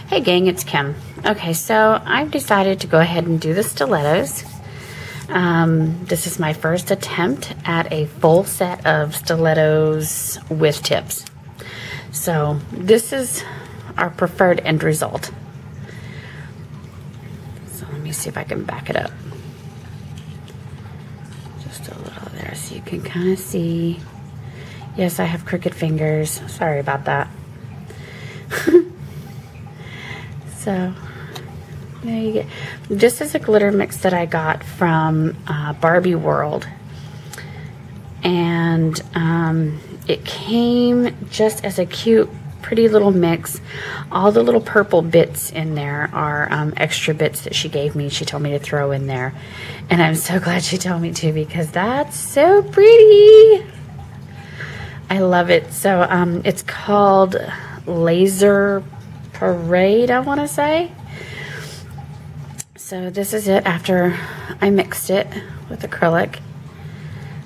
Hey gang, it's Kim. Okay, so I've decided to go ahead and do the stilettos. This is my first attempt at a full set of stilettos with tips. So this is our preferred end result. So let me see if I can back it up. Just a little there so you can kind of see. Yes, I have crooked fingers. Sorry about that. So there you go. This is a glitter mix that I got from Barbie World, and it came just as a cute, pretty little mix. All the little purple bits in there are extra bits that she gave me. She told me to throw in there, and I'm so glad she told me to, because that's so pretty. I love it. So it's called Laser Parade, I want to say. So this is it after I mixed it with acrylic.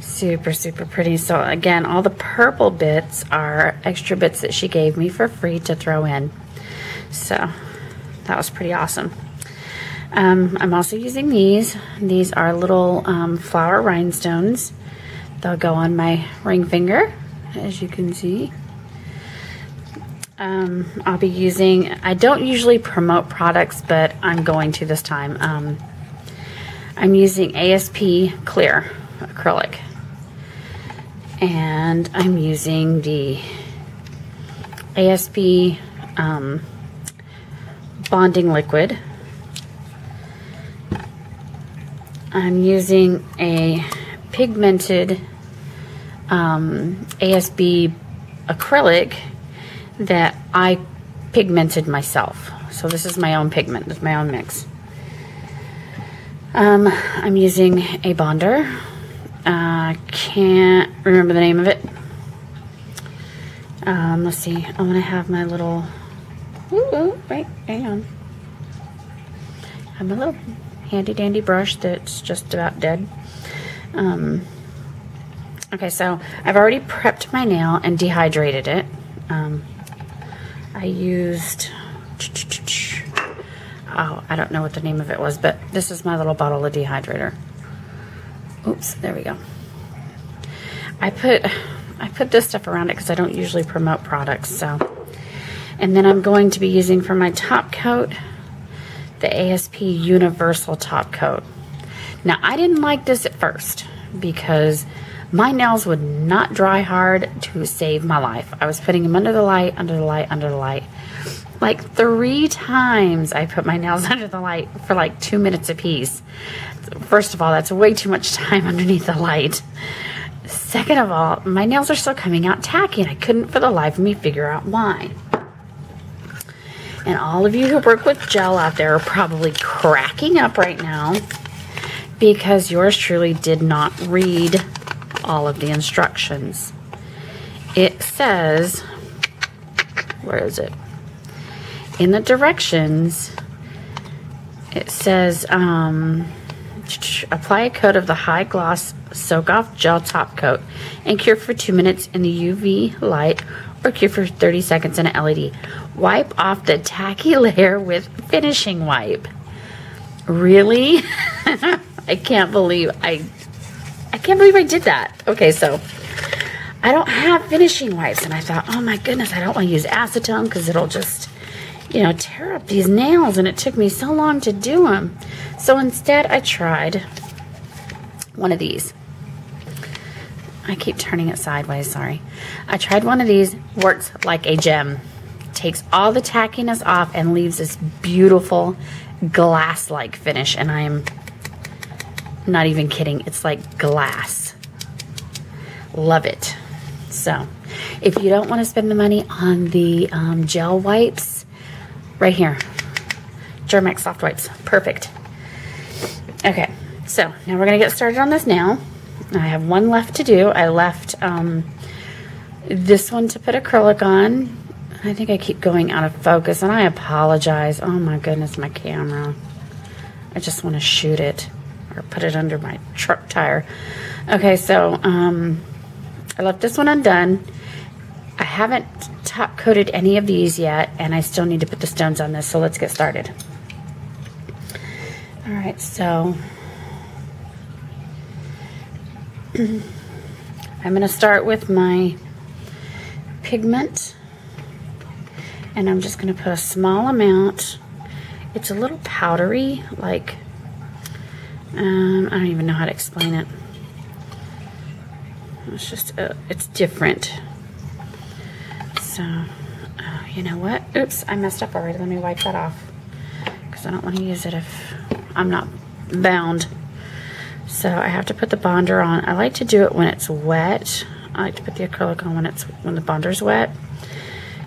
Super, super pretty. So again, all the purple bits are extra bits that she gave me for free to throw in. So that was pretty awesome. I'm also using these. These are little flower rhinestones. They'll go on my ring finger, as you can see. I'll be using, I don't usually promote products, but I'm going to this time. I'm using ASP Clear Acrylic. And I'm using the ASP Bonding Liquid. I'm using a pigmented ASB acrylic that I pigmented myself. So this is my own pigment, this is my own mix. I'm using a bonder. I can't remember the name of it. Let's see. I'm gonna have my little. Wait, hang on. I have my little handy dandy brush that's just about dead. Okay, so I've already prepped my nail and dehydrated it. I used, oh, I don't know what the name of it was, but this is my little bottle of dehydrator. Oops, there we go. I put this stuff around it because I don't usually promote products. So, and then I'm going to be using for my top coat the ASP Universal Top Coat. Now, I didn't like this at first because my nails would not dry hard to save my life. I was putting them under the light, under the light, under the light. Like 3 times I put my nails under the light for like 2 minutes apiece. First of all, that's way too much time underneath the light. Second of all, my nails are still coming out tacky, and I couldn't for the life of me figure out why. And all of you who work with gel out there are probably cracking up right now because yours truly did not read all of the instructions. It says, where is it? In the directions, it says, apply a coat of the high gloss soak off gel top coat and cure for 2 minutes in the UV light or cure for 30 seconds in an LED. Wipe off the tacky layer with finishing wipe. Really? I can't believe I did that. Okay, so I don't have finishing wipes, and I thought, oh my goodness, I don't want to use acetone because it'll just, you know, tear up these nails, and it took me so long to do them. So instead, I tried one of these. I keep turning it sideways, sorry. I tried one of these, works like a gem. Takes all the tackiness off and leaves this beautiful glass-like finish, and I'm not even kidding. It's like glass. Love it. So, if you don't want to spend the money on the gel wipes, right here. Germex soft wipes. Perfect. Okay, so now we're going to get started on this nail. I have one left to do. I left this one to put acrylic on. I think I keep going out of focus, and I apologize. Oh my goodness, my camera. I just want to shoot it or put it under my truck tire. Okay, so I left this one undone. I haven't top coated any of these yet, and I still need to put the stones on this, so let's get started. All right, so I'm going to start with my pigment, and I'm just going to put a small amount. It's a little powdery, like, I don't even know how to explain it. It's just, it's different. So, you know what? Oops, I messed up already. Let me wipe that off, because I don't want to use it if I'm not bound. So I have to put the bonder on. I like to do it when it's wet. I like to put the acrylic on when the bonder's wet,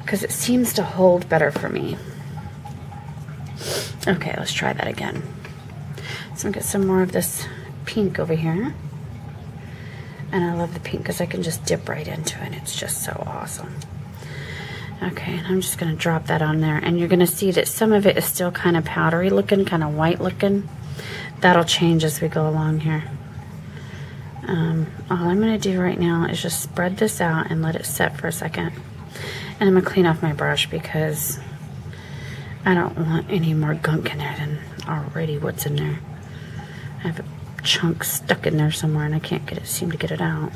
because it seems to hold better for me. Okay, let's try that again. So I'm gonna get some more of this pink over here. And I love the pink because I can just dip right into it. It's just so awesome. Okay, and I'm just gonna drop that on there. And you're gonna see that some of it is still kind of powdery looking, kind of white looking. That'll change as we go along here. All I'm gonna do right now is just spread this out and let it set for a second. And I'm gonna clean off my brush because I don't want any more gunk in there than already what's in there. I have a chunk stuck in there somewhere and I can't seem to get it out.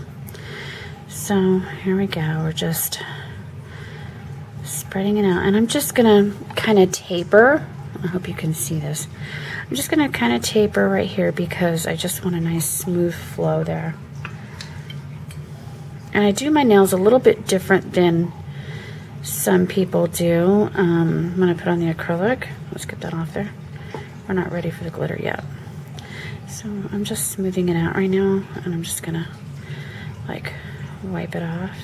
So here we go. We're just spreading it out, and I'm just gonna kind of taper. I hope you can see this. I'm just gonna kind of taper right here because I just want a nice smooth flow there. And I do my nails a little bit different than some people do. I'm gonna put on the acrylic. Let's get that off there. We're not ready for the glitter yet. So I'm just smoothing it out right now, and I'm just gonna like wipe it off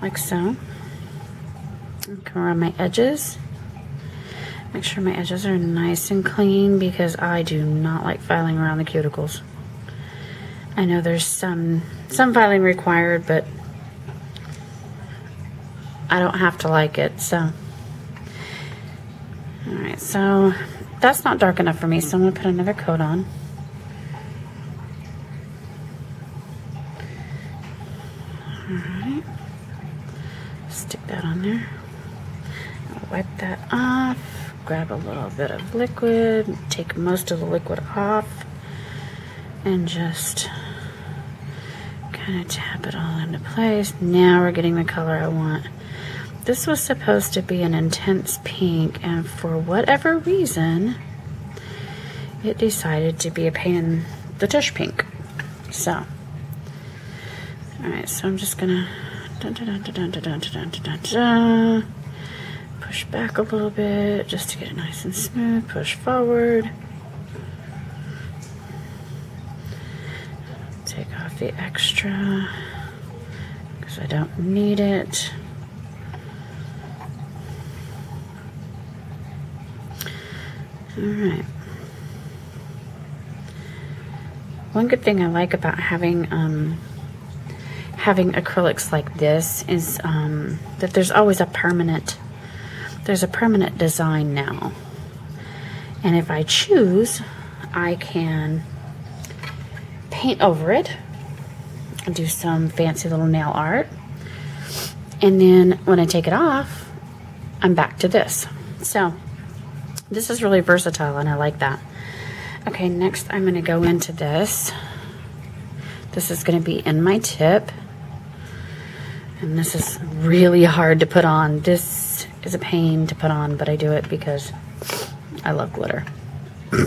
like so. And come around my edges. Make sure my edges are nice and clean because I do not like filing around the cuticles. I know there's some filing required, but I don't have to like it, so. All right, so that's not dark enough for me, so I'm gonna put another coat on. All right, stick that on there. I'll wipe that off, grab a little bit of liquid, take most of the liquid off, and just kind of tap it all into place. Now we're getting the color I want. This was supposed to be an intense pink, and for whatever reason, it decided to be a pain in the tush pink. So, all right, so I'm just gonna push back a little bit just to get it nice and smooth, push forward. Take off the extra because I don't need it. All right. One good thing I like about having acrylics like this is that there's always a permanent design now. And if I choose, I can paint over it and do some fancy little nail art. And then when I take it off, I'm back to this. So this is really versatile, and I like that. Okay, next I'm gonna go into this. This is gonna be in my tip. And this is really hard to put on. This is a pain to put on, but I do it because I love glitter. So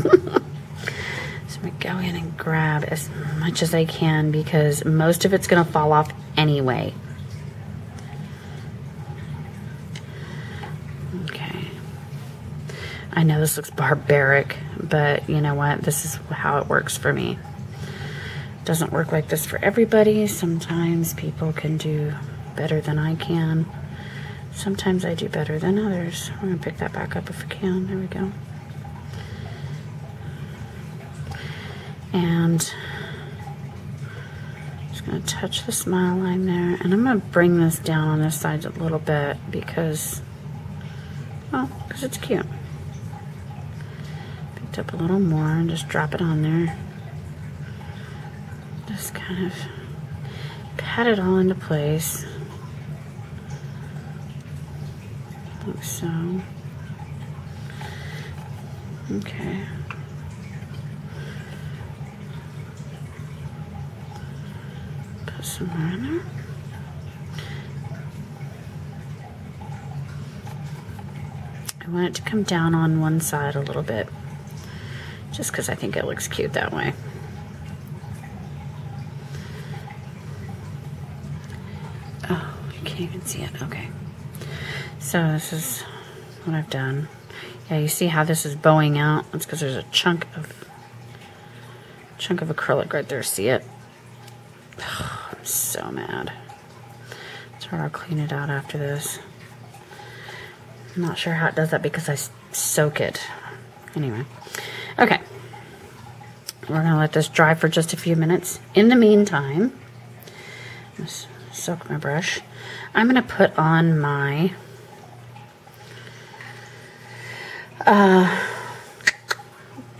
I'm gonna go in and grab as much as I can because most of it's gonna fall off anyway. I know this looks barbaric, but you know what? This is how it works for me. It doesn't work like this for everybody. Sometimes people can do better than I can. Sometimes I do better than others. We're gonna pick that back up if we can. There we go. And just gonna touch the smile line there. And I'm gonna bring this down on this side a little bit because, well, because it's cute. Up a little more and just drop it on there. Just kind of pat it all into place. like so. Okay. Put some more in there. I want it to come down on one side a little bit, just because I think it looks cute that way. Oh, you can't even see it. Okay. So this is what I've done. Yeah, you see how this is bowing out? That's because there's a chunk of acrylic right there. See it? Oh, I'm so mad. So I'll clean it out after this. I'm not sure how it does that because I soak it. Anyway. Okay. We're going to let this dry for just a few minutes. In the meantime, let's soak my brush. I'm going to put on my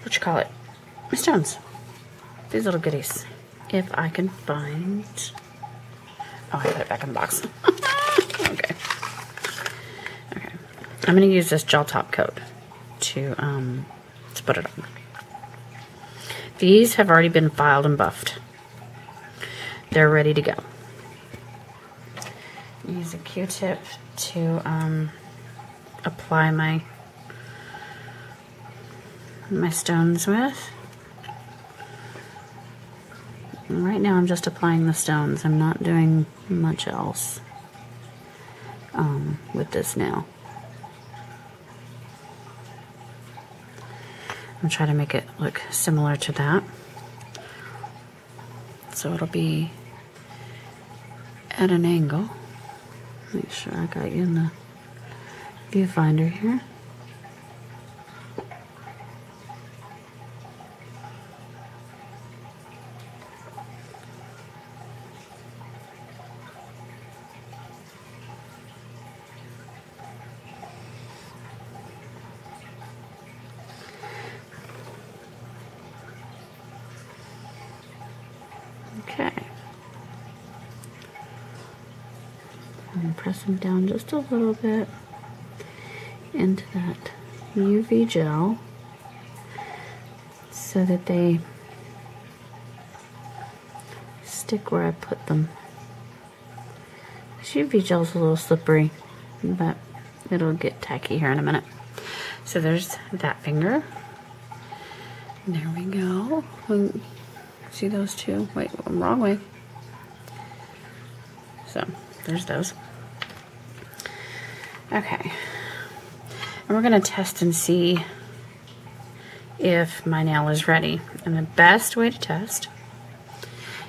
what you call it? My stones. These little goodies. If I can find... Oh, I put it back in the box. Okay. Okay. I'm going to use this gel top coat to put it on. These have already been filed and buffed. They're ready to go. Use a Q-tip to apply my stones with. And right now I'm just applying the stones. I'm not doing much else with this nail. I'm trying to make it look similar to that. So it'll be at an angle. Make sure I got you in the viewfinder here. Okay. I'm pressing down just a little bit into that UV gel so that they stick where I put them. This UV gel is a little slippery, but it'll get tacky here in a minute. So there's that finger. There we go. See those two? Wait, wrong way. So there's those. Okay. And we're going to test and see if my nail is ready. And the best way to test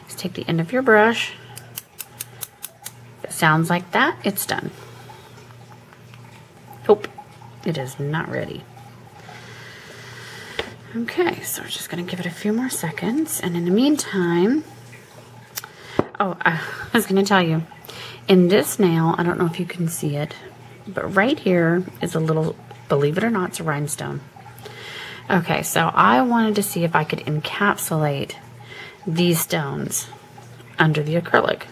is take the end of your brush. If it sounds like that, it's done. Nope, it is not ready. Okay, so we're just going to give it a few more seconds. And in the meantime, oh, I was going to tell you, in this nail, I don't know if you can see it, but right here is a little, believe it or not, it's a rhinestone. Okay, so I wanted to see if I could encapsulate these stones under the acrylic.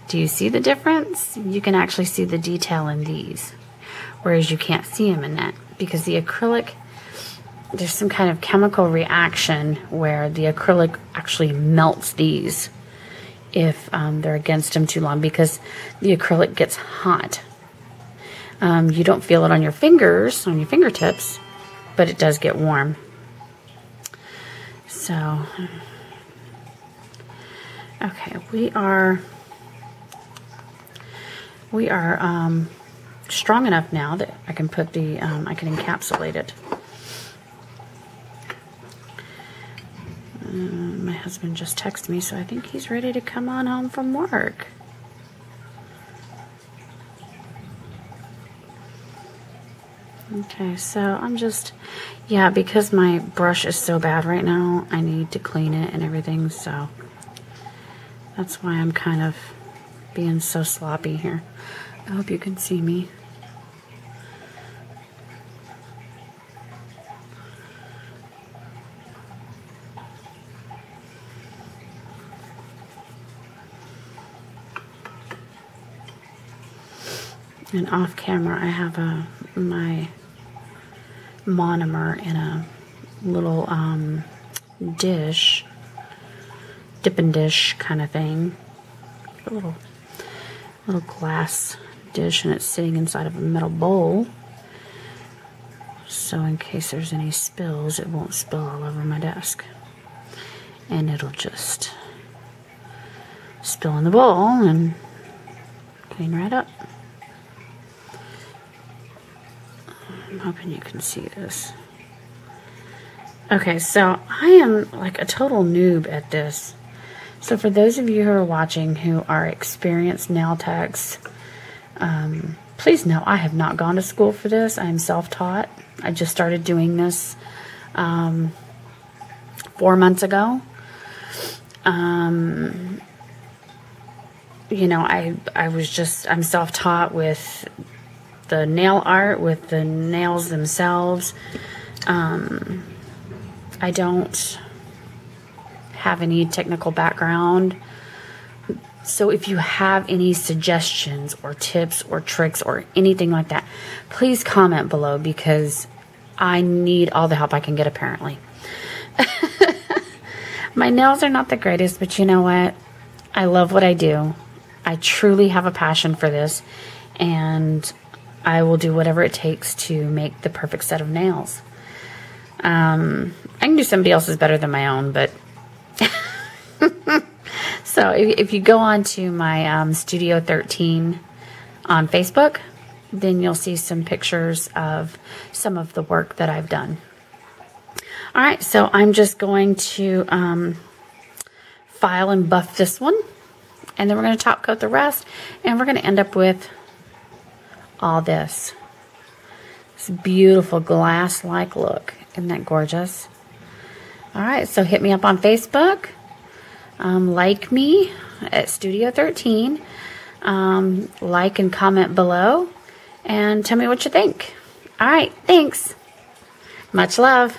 Do you see the difference? You can actually see the detail in these, whereas you can't see them in that. Because the acrylic, there's some kind of chemical reaction where the acrylic actually melts these if they're against them too long, because the acrylic gets hot. You don't feel it on your fingers, on your fingertips, but it does get warm. So, okay, we are strong enough now that I can put the, I can encapsulate it. My husband just texted me, so I think he's ready to come on home from work. Okay, so I'm just, yeah, because my brush is so bad right now, I need to clean it and everything, so that's why I'm kind of being so sloppy here. I hope you can see me. And off camera, I have my monomer in a little dish, dipping dish kind of thing. A little glass dish, and it's sitting inside of a metal bowl. So in case there's any spills, it won't spill all over my desk. And it'll just spill in the bowl and clean right up. I'm hoping you can see this. Okay, so I am like a total noob at this. So for those of you who are watching who are experienced nail techs, please know I have not gone to school for this. I am self-taught. I just started doing this 4 months ago. You know, I'm self-taught with the nail art, with the nails themselves. I don't have any technical background. So if you have any suggestions or tips or tricks or anything like that, please comment below, because I need all the help I can get, apparently. My nails are not the greatest, but you know what? I love what I do. I truly have a passion for this, and I will do whatever it takes to make the perfect set of nails. I can do somebody else's better than my own, but so if you go on to my Studio 13 on Facebook, then you'll see some pictures of some of the work that I've done. All right, so I'm just going to file and buff this one, and then we're going to top coat the rest, and we're going to end up with all this. This beautiful glass-like look. Isn't that gorgeous? All right, so hit me up on Facebook. Like me at Studio 13. Like and comment below. And tell me what you think. All right, thanks. Much love.